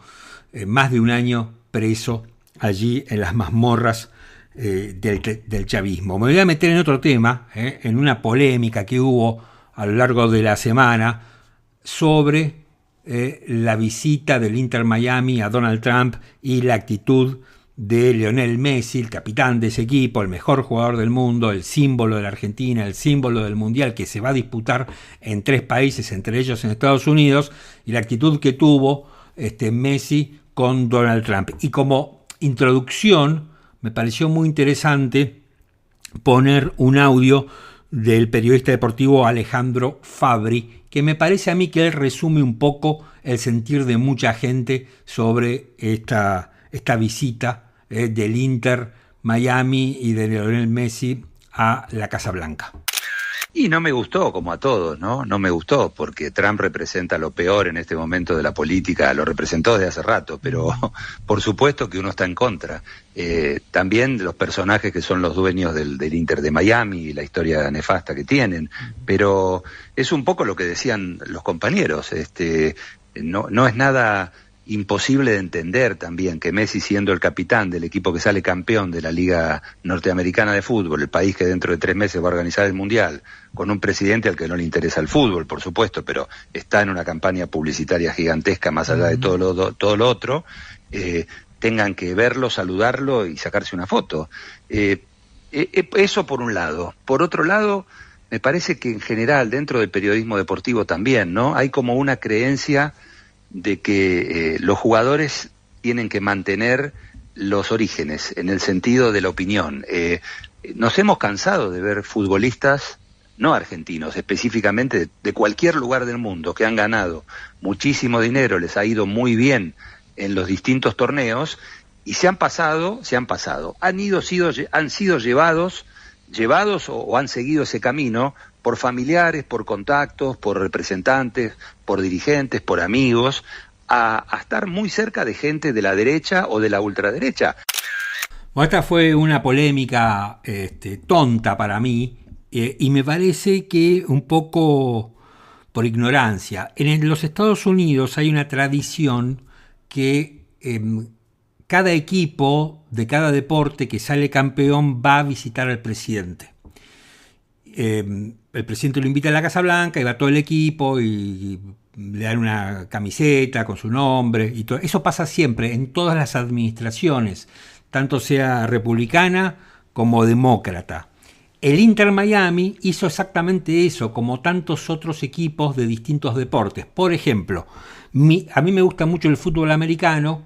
más de un año preso allí en las mazmorras del chavismo. Me voy a meter en otro tema, en una polémica que hubo a lo largo de la semana sobre la visita del Inter Miami a Donald Trump y la actitud de Lionel Messi, el capitán de ese equipo, el mejor jugador del mundo, el símbolo de la Argentina, el símbolo del Mundial que se va a disputar en 3 países, entre ellos en Estados Unidos, y la actitud que tuvo Messi con Donald Trump. Y como introducción me pareció muy interesante poner un audio del periodista deportivo Alejandro Fabri, que me parece a mí que él resume un poco el sentir de mucha gente sobre esta visita del Inter Miami y de Lionel Messi a la Casa Blanca. Y no me gustó, como a todos, ¿no? No me gustó, porque Trump representa lo peor en este momento de la política, lo representó desde hace rato, pero por supuesto que uno está en contra. También los personajes que son los dueños del Inter de Miami y la historia nefasta que tienen, pero es un poco lo que decían los compañeros, no es nada imposible de entender también que Messi, siendo el capitán del equipo que sale campeón de la Liga Norteamericana de Fútbol, el país que dentro de 3 meses va a organizar el Mundial, con un presidente al que no le interesa el fútbol, por supuesto, pero está en una campaña publicitaria gigantesca más allá de todo lo otro, tengan que verlo, saludarlo y sacarse una foto. Eso por un lado. Por otro lado, me parece que en general, dentro del periodismo deportivo también, ¿no? Hay como una creencia de que los jugadores tienen que mantener los orígenes, en el sentido de la opinión. Nos hemos cansado de ver futbolistas, no argentinos, específicamente de cualquier lugar del mundo, que han ganado muchísimo dinero, les ha ido muy bien en los distintos torneos, y han sido llevados llevados o han seguido ese camino por familiares, por contactos, por representantes, por dirigentes, por amigos, a estar muy cerca de gente de la derecha o de la ultraderecha. Bueno, esta fue una polémica tonta para mí, y me parece que un poco por ignorancia. En los Estados Unidos hay una tradición que cada equipo de cada deporte que sale campeón va a visitar al presidente. El presidente lo invita a la Casa Blanca y va todo el equipo y le dan una camiseta con su nombre y todo. Eso pasa siempre en todas las administraciones, tanto sea republicana como demócrata. El Inter Miami hizo exactamente eso, como tantos otros equipos de distintos deportes. Por ejemplo, a mí me gusta mucho el fútbol americano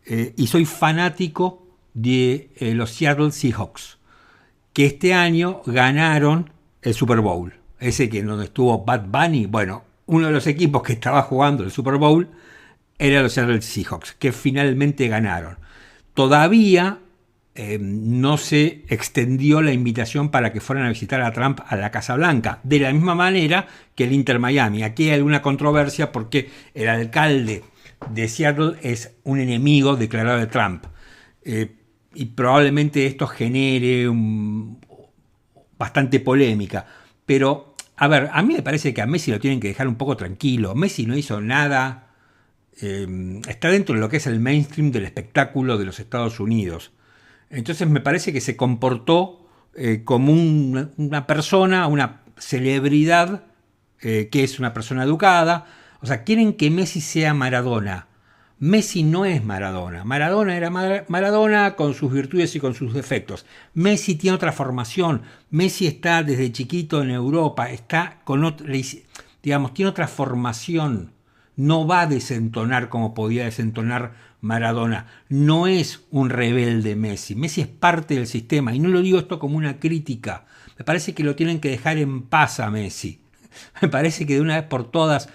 y soy fanático de los Seattle Seahawks, que este año ganaron el Super Bowl. Ese que donde estuvo Bad Bunny, bueno, uno de los equipos que estaba jugando el Super Bowl era los Seattle Seahawks, que finalmente ganaron. Todavía no se extendió la invitación para que fueran a visitar a Trump a la Casa Blanca, de la misma manera que el Inter Miami. Aquí hay alguna controversia porque el alcalde de Seattle es un enemigo declarado de Trump. Y probablemente esto genere bastante polémica. Pero, a ver, a mí me parece que a Messi lo tienen que dejar un poco tranquilo. Messi no hizo nada. Está dentro de lo que es el mainstream del espectáculo de los Estados Unidos. Entonces me parece que se comportó como una persona, una celebridad, que es una persona educada. O sea, quieren que Messi sea Maradona. Messi no es Maradona. Maradona era Maradona con sus virtudes y con sus defectos. Messi tiene otra formación. Messi está desde chiquito en Europa. Está con otra, digamos, tiene otra formación. No va a desentonar como podía desentonar Maradona. No es un rebelde Messi. Messi es parte del sistema. Y no lo digo esto como una crítica. Me parece que lo tienen que dejar en paz a Messi. Me parece que de una vez por todas...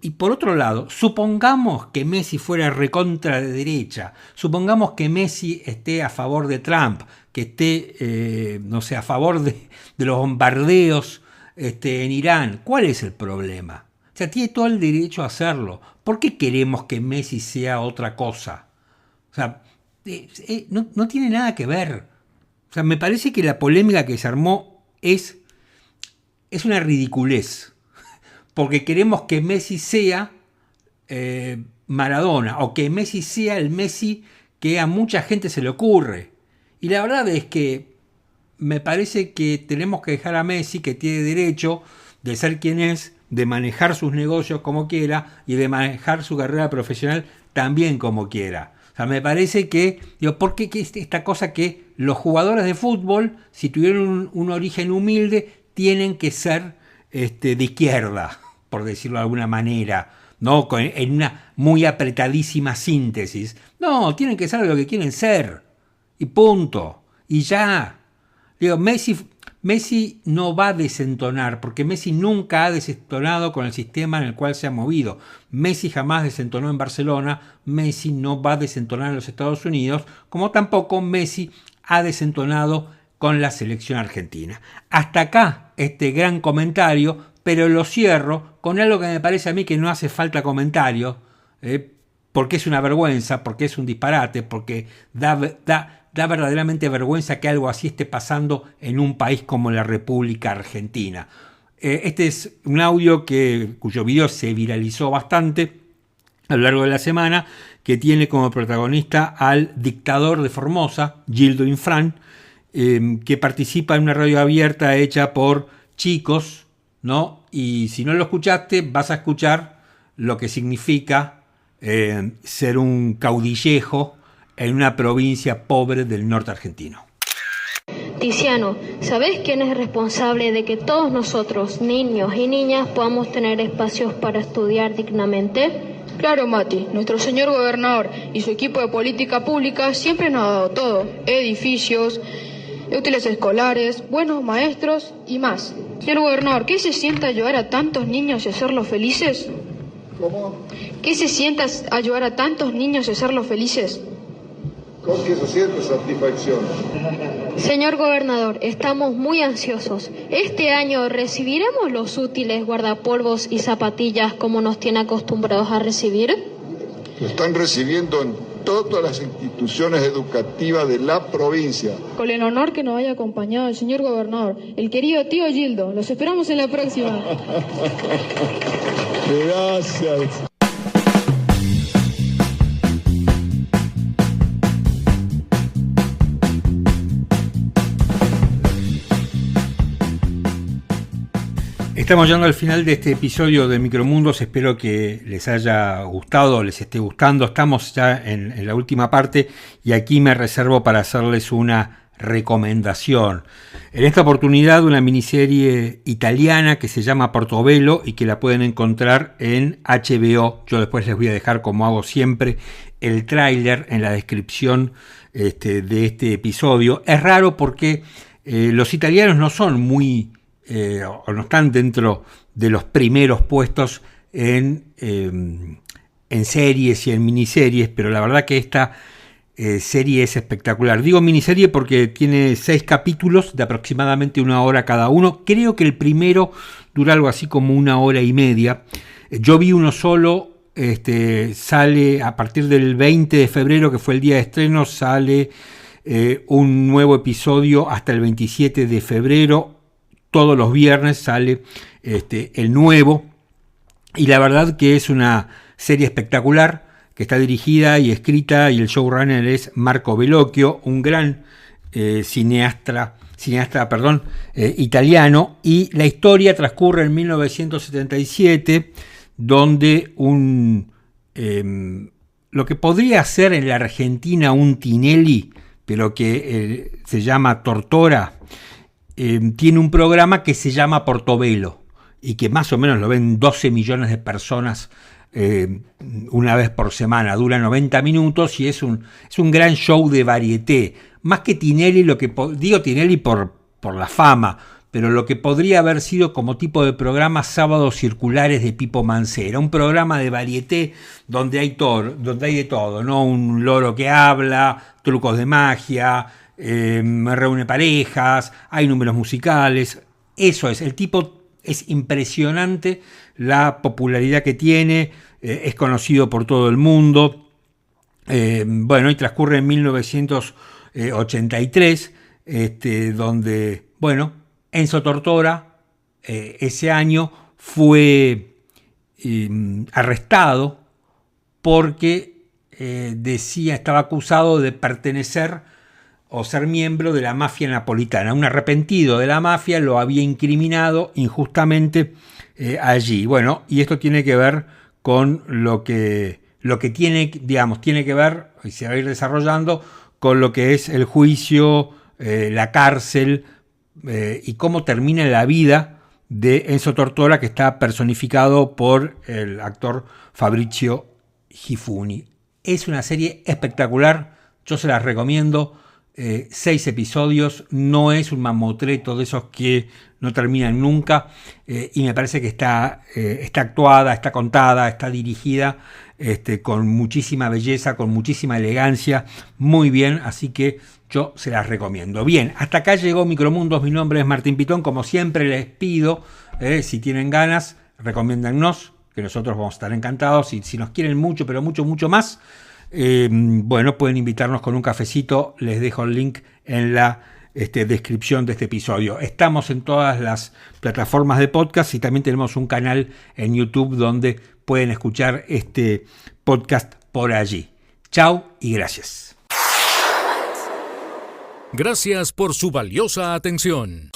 Y por otro lado, supongamos que Messi fuera recontra de derecha. Supongamos que Messi esté a favor de Trump. Que esté, no sé, a favor de los bombardeos en Irán. ¿Cuál es el problema? O sea, tiene todo el derecho a hacerlo. ¿Por qué queremos que Messi sea otra cosa? O sea, no tiene nada que ver. O sea, me parece que la polémica que se armó es una ridiculez. Porque queremos que Messi sea Maradona, o que Messi sea el Messi que a mucha gente se le ocurre. Y la verdad es que me parece que tenemos que dejar a Messi, que tiene derecho de ser quien es, de manejar sus negocios como quiera y de manejar su carrera profesional también como quiera. O sea, me parece que, ¿por qué esta cosa que los jugadores de fútbol, si tuvieron un origen humilde, tienen que ser de izquierda, por decirlo de alguna manera, ¿no? En una muy apretadísima síntesis? No, tienen que ser lo que quieren ser. Y punto. Y ya. Digo, Messi no va a desentonar, porque Messi nunca ha desentonado con el sistema en el cual se ha movido. Messi jamás desentonó en Barcelona, Messi no va a desentonar en los Estados Unidos, como tampoco Messi ha desentonado con la selección argentina. Hasta acá este gran comentario, pero lo cierro con algo que me parece a mí que no hace falta comentario, porque es una vergüenza, porque es un disparate, porque da verdaderamente vergüenza que algo así esté pasando en un país como la República Argentina. Este es un audio cuyo video se viralizó bastante a lo largo de la semana, que tiene como protagonista al dictador de Formosa, Gildo Infran, que participa en una radio abierta hecha por chicos, ¿no? Y si no lo escuchaste, vas a escuchar lo que significa ser un caudillejo en una provincia pobre del norte argentino. Tiziano, ¿sabés quién es responsable de que todos nosotros, niños y niñas, podamos tener espacios para estudiar dignamente? Claro, Mati, nuestro señor gobernador y su equipo de política pública siempre nos ha dado todo: edificios, útiles escolares, buenos maestros y más. Señor gobernador, ¿qué se siente ayudar a tantos niños y hacerlos felices? ¿Cómo? ¿Qué se siente ayudar a tantos niños y hacerlos felices? con que se siente satisfacción. Señor gobernador, estamos muy ansiosos. ¿Este año recibiremos los útiles guardapolvos y zapatillas como nos tiene acostumbrados a recibir? Lo están recibiendo en todas las instituciones educativas de la provincia. Con el honor que nos haya acompañado el señor gobernador, el querido tío Gildo. Los esperamos en la próxima. Gracias. Estamos llegando al final de este episodio de Micromundos. Espero que les haya gustado, les esté gustando. Estamos ya en la última parte y aquí me reservo para hacerles una recomendación. En esta oportunidad una miniserie italiana que se llama Portobello y que la pueden encontrar en HBO. Yo después les voy a dejar, como hago siempre, el tráiler en la descripción de este episodio. Es raro porque los italianos no son muy... o no están dentro de los primeros puestos en series y en miniseries, pero la verdad que esta serie es espectacular. Digo miniserie porque tiene 6 capítulos de aproximadamente 1 hora cada uno. Creo que el primero dura algo así como 1 hora y media. Yo vi uno solo, sale a partir del 20 de febrero, que fue el día de estreno, sale un nuevo episodio hasta el 27 de febrero. Todos los viernes sale el nuevo, y la verdad que es una serie espectacular que está dirigida y escrita, y el showrunner es Marco Bellocchio, un gran cineasta italiano, y la historia transcurre en 1977, donde lo que podría ser en la Argentina un Tinelli, pero que se llama Tortora, tiene un programa que se llama Portobello y que más o menos lo ven 12 millones de personas una vez por semana. Dura 90 minutos y es un gran show de varieté. Más que Tinelli, digo Tinelli por la fama, pero lo que podría haber sido como tipo de programa Sábados Circulares de Pipo Mancera, un programa de varieté donde hay de todo, ¿no? Un loro que habla, trucos de magia, reúne parejas, hay números musicales. Eso es, el tipo es impresionante la popularidad que tiene, es conocido por todo el mundo. Y transcurre en 1983, donde, Enzo Tortora ese año fue arrestado porque estaba acusado de pertenecer o ser miembro de la mafia napolitana. Un arrepentido de la mafia lo había incriminado injustamente allí. Y esto tiene que ver con lo que tiene que ver, y se va a ir desarrollando, con lo que es el juicio, la cárcel, y cómo termina la vida de Enzo Tortora, que está personificado por el actor Fabrizio Gifuni. Es una serie espectacular, yo se las recomiendo. 6 episodios, no es un mamotreto de esos que no terminan nunca, y me parece que está actuada, está contada, está dirigida con muchísima belleza, con muchísima elegancia, muy bien, así que yo se las recomiendo. Bien, hasta acá llegó Micromundos, mi nombre es Martín Pitón, como siempre les pido, si tienen ganas, recomiéndennos, que nosotros vamos a estar encantados, y si nos quieren mucho, pero mucho, mucho más, pueden invitarnos con un cafecito. Les dejo el link en la descripción de este episodio. Estamos en todas las plataformas de podcast y también tenemos un canal en YouTube donde pueden escuchar este podcast por allí. Chao y gracias. Gracias por su valiosa atención.